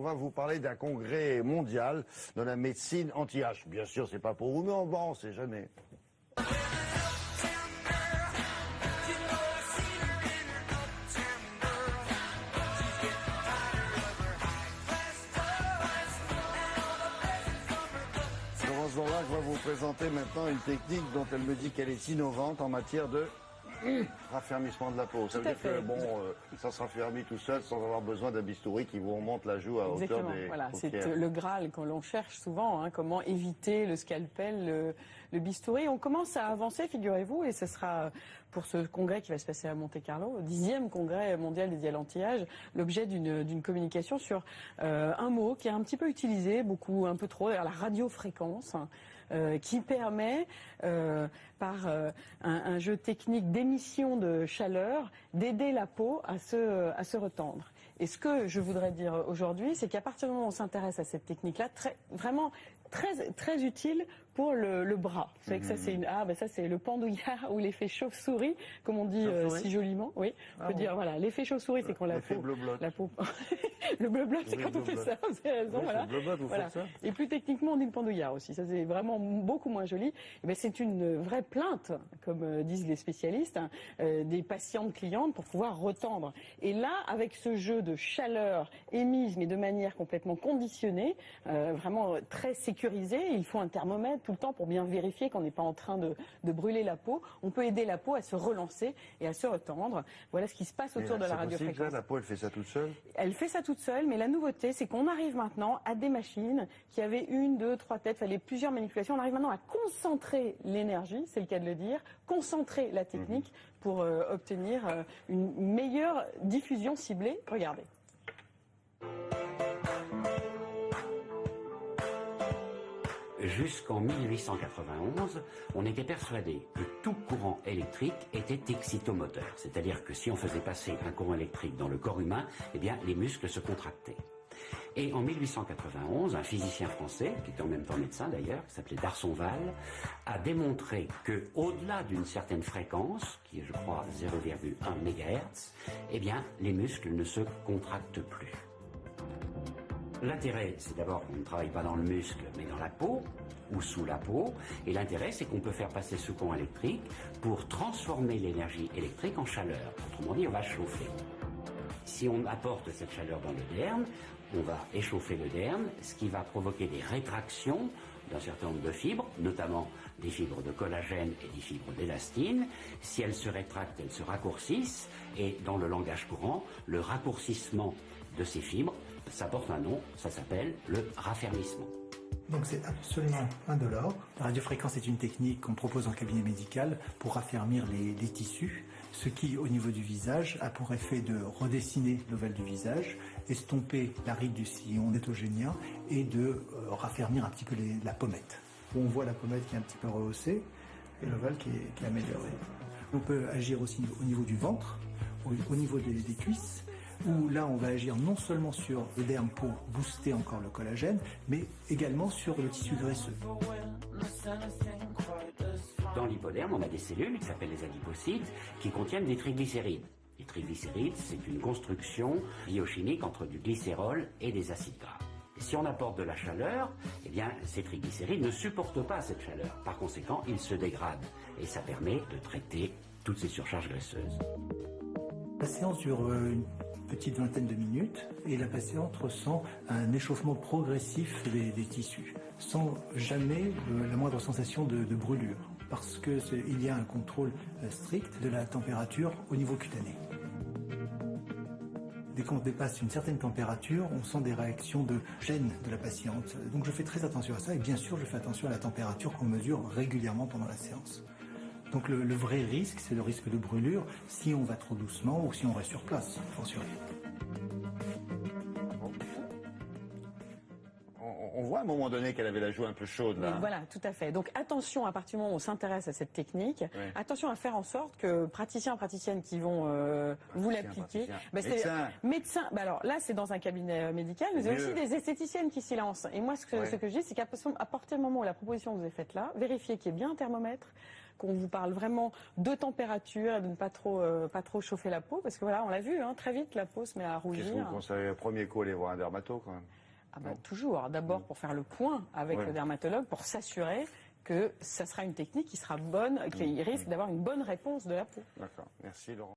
va vous parler d'un congrès mondial de la médecine anti-âge. Bien sûr, c'est pas pour vous, mais bon, on sait jamais. Florence Dorlac va vous présenter maintenant une technique dont elle me dit qu'elle est innovante en matière de raffermissement de la peau. Ça veut dire que ça se raffermit tout seul sans avoir besoin d'un bistouri qui vous remonte la joue à hauteur des voilà, paupières. c'est le Graal que l'on cherche souvent, hein, comment éviter le scalpel, le bistouri. On commence à avancer, figurez-vous, et ce sera pour ce congrès qui va se passer à Monte-Carlo, au 10e congrès mondial dédié à l'anti-âge, l'objet d'une communication sur un mot qui est un petit peu utilisé, un peu trop, la radiofréquence, qui permet, par un jeu technique d'émission de chaleur, d'aider la peau à se retendre. Et ce que je voudrais dire aujourd'hui, c'est qu'à partir du moment où on s'intéresse à cette technique-là, vraiment très utile pour le bras. Vous savez que ça c'est le pendouillard ou l'effet chauve-souris, comme on dit si joliment. Oui, on peut dire voilà, l'effet chauve-souris, c'est quand la peau le bleu-bloc, c'est quand on fait ça. Vous avez raison, voilà. Faites ça. Et plus techniquement, on dit le pendouillard aussi. Ça c'est vraiment beaucoup moins joli. Mais c'est une vraie plainte, comme disent les spécialistes, des patientes clientes pour pouvoir retendre. Et là, avec ce jeu de chaleur émise, mais de manière complètement conditionnée, vraiment très sécurisée, il faut un thermomètre tout le temps pour bien vérifier qu'on n'est pas en train de brûler la peau. On peut aider la peau à se relancer et à se retendre. Voilà ce qui se passe autour de la radiofréquence. La peau, elle fait ça toute seule? Elle fait ça toute seule, mais la nouveauté, c'est qu'on arrive maintenant à des machines qui avaient 1, 2, 3 têtes, fallait plusieurs manipulations. On arrive maintenant à concentrer l'énergie, c'est le cas de le dire, concentrer la technique pour obtenir une meilleure diffusion ciblée. Regardez. Jusqu'en 1891, on était persuadé que tout courant électrique était excitomoteur, c'est-à-dire que si on faisait passer un courant électrique dans le corps humain, eh bien les muscles se contractaient. Et en 1891, un physicien français, qui était en même temps médecin d'ailleurs, qui s'appelait D'Arsonval, a démontré que au-delà d'une certaine fréquence, qui est je crois 0,1 MHz, eh bien les muscles ne se contractent plus. L'intérêt, c'est d'abord qu'on ne travaille pas dans le muscle, mais dans la peau, ou sous la peau. Et l'intérêt, c'est qu'on peut faire passer ce courant électrique pour transformer l'énergie électrique en chaleur. Autrement dit, on va chauffer. Si on apporte cette chaleur dans le derme, on va échauffer le derme, ce qui va provoquer des rétractions d'un certain nombre de fibres, notamment des fibres de collagène et des fibres d'élastine. Si elles se rétractent, elles se raccourcissent. Et dans le langage courant, le raccourcissement de ces fibres, ça porte un nom, ça s'appelle le raffermissement. Donc c'est absolument indolore. La radiofréquence est une technique qu'on propose en cabinet médical pour raffermir les tissus, ce qui, au niveau du visage, a pour effet de redessiner l'ovale du visage, estomper la ride du sillon nétogénien et de raffermir un petit peu la pommette. On voit la pommette qui est un petit peu rehaussée et l'ovale qui est amélioré. On peut agir aussi au niveau du ventre, au niveau des cuisses, où là on va agir non seulement sur le derme pour booster encore le collagène, mais également sur le tissu graisseux. Dans l'hypoderme, on a des cellules qui s'appellent les adipocytes qui contiennent des triglycérides. Les triglycérides, c'est une construction biochimique entre du glycérol et des acides gras. Et si on apporte de la chaleur, eh bien, ces triglycérides ne supportent pas cette chaleur. Par conséquent, ils se dégradent. Et ça permet de traiter toutes ces surcharges graisseuses. La séance dure une petite vingtaine de minutes et la patiente ressent un échauffement progressif des tissus, sans jamais la moindre sensation de brûlure, parce qu'il y a un contrôle strict de la température au niveau cutané. Dès qu'on dépasse une certaine température, on sent des réactions de gêne de la patiente. Donc je fais très attention à ça et bien sûr je fais attention à la température qu'on mesure régulièrement pendant la séance. Donc le vrai risque, c'est le risque de brûlure si on va trop doucement ou si on reste sur place, fortiori. On voit à un moment donné qu'elle avait la joue un peu chaude là. Voilà, tout à fait. Donc attention, à partir du moment où on s'intéresse à cette technique, attention à faire en sorte que praticiens et praticiennes qui vont vous l'appliquer, médecins. Alors là, c'est dans un cabinet médical, mais il y a aussi des esthéticiennes qui s'y lancent. Et moi, ce que je dis, c'est qu'à partir du moment où la proposition vous est faite là, vérifiez qu'il y ait bien un thermomètre, qu'on vous parle vraiment de température et de ne pas trop chauffer la peau, parce que voilà, on l'a vu, hein, très vite la peau se met à rougir. Qu'est-ce que vous conseillez? Premier coup, aller voir un dermato quand même. Ah bah, toujours, d'abord pour faire le point avec le dermatologue, pour s'assurer que ça sera une technique qui sera bonne, qui risque d'avoir une bonne réponse de la peau. D'accord, merci Laurent.